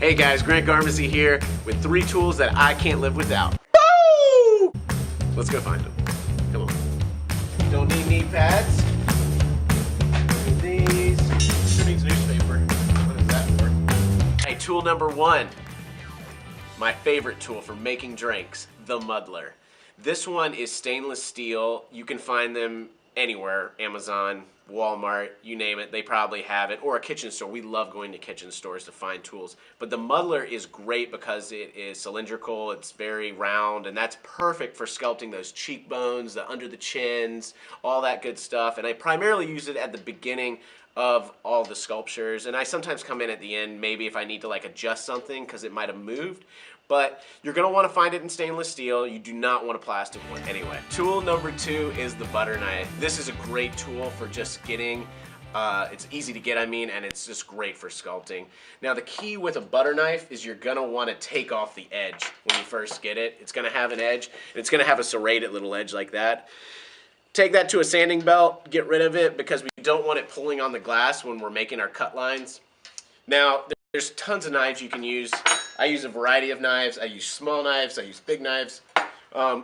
Hey guys, Grant Garmezy here with 3 tools that I can't live without. Woo! Let's go find them. Come on. Don't need knee pads. Need these. Who needs newspaper? What is that for? Hey, tool number 1. My favorite tool for making drinks, the muddler. This one is stainless steel. You can find them anywhere, Amazon, Walmart, you name it, they probably have it, or a kitchen store. We love going to kitchen stores to find tools. But the muddler is great because it is cylindrical, it's very round, and that's perfect for sculpting those cheekbones, the under the chins, all that good stuff. And I primarily use it at the beginning of all the sculptures, and I sometimes come in at the end maybe if I need to like adjust something because it might have moved. But you're going to want to find it in stainless steel. You do not want a plastic one anyway. Tool number 2 is the butter knife. This is a great tool for just getting, it's easy to get, and it's just great for sculpting. Now the key with a butter knife is you're going to want to take off the edge when you first get it. It's going to have an edge, and it's going to have a serrated little edge like that. Take that to a sanding belt, get rid of it, because we don't want it pulling on the glass when we're making our cut lines. Now, there's tons of knives you can use. I use a variety of knives. I use small knives, I use big knives.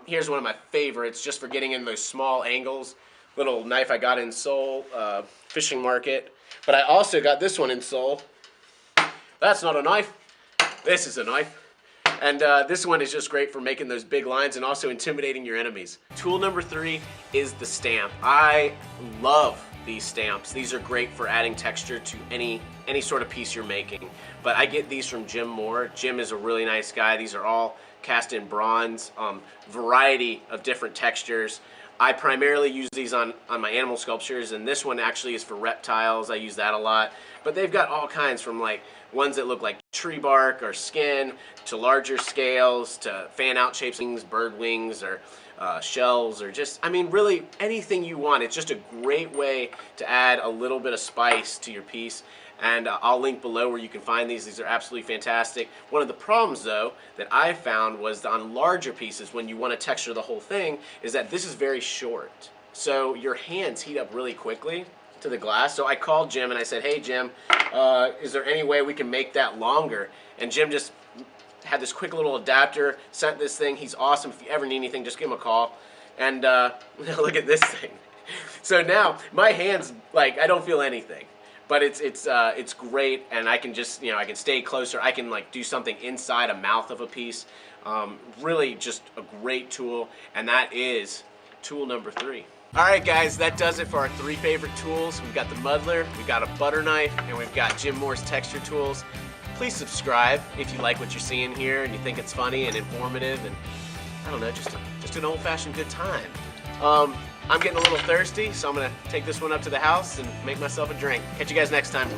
Here's one of my favorites, just for getting in those small angles. Little knife I got in Seoul, fishing market. But I also got this one in Seoul. That's not a knife. This is a knife. And this one is just great for making those big lines and also intimidating your enemies. Tool number 3 is the stamp. I love these stamps. These are great for adding texture to any sort of piece you're making. But I get these from Jim Moore. Jim is a really nice guy. These are all cast in bronze, variety of different textures. I primarily use these on my animal sculptures, and this one actually is for reptiles. I use that a lot. But they've got all kinds, from like ones that look like tree bark or skin, to larger scales, to fan out shapes, bird wings, or shells, or just, really anything you want. It's just a great way to add a little bit of spice to your piece. And I'll link below where you can find these. These are absolutely fantastic. One of the problems, though, that I found was on larger pieces, when you want to texture the whole thing, is that this is very short. So your hands heat up really quickly to the glass. So I called Jim and I said, hey Jim, is there any way we can make that longer? And Jim just had this quick little adapter, sent this thing. He's awesome. If you ever need anything, just give him a call. And look at this thing. So now my hands, like, I don't feel anything. But it's great, and I can just, I can stay closer. I can like do something inside a mouth of a piece. Really just a great tool, and that is tool number 3. All right, guys, that does it for our 3 favorite tools. We've got the muddler, we've got a butter knife, and we've got Jim Moore's texture tools. Please subscribe if you like what you're seeing here and you think it's funny and informative, and I don't know, just an old-fashioned good time. I'm getting a little thirsty, so I'm gonna take this one up to the house and make myself a drink. Catch you guys next time.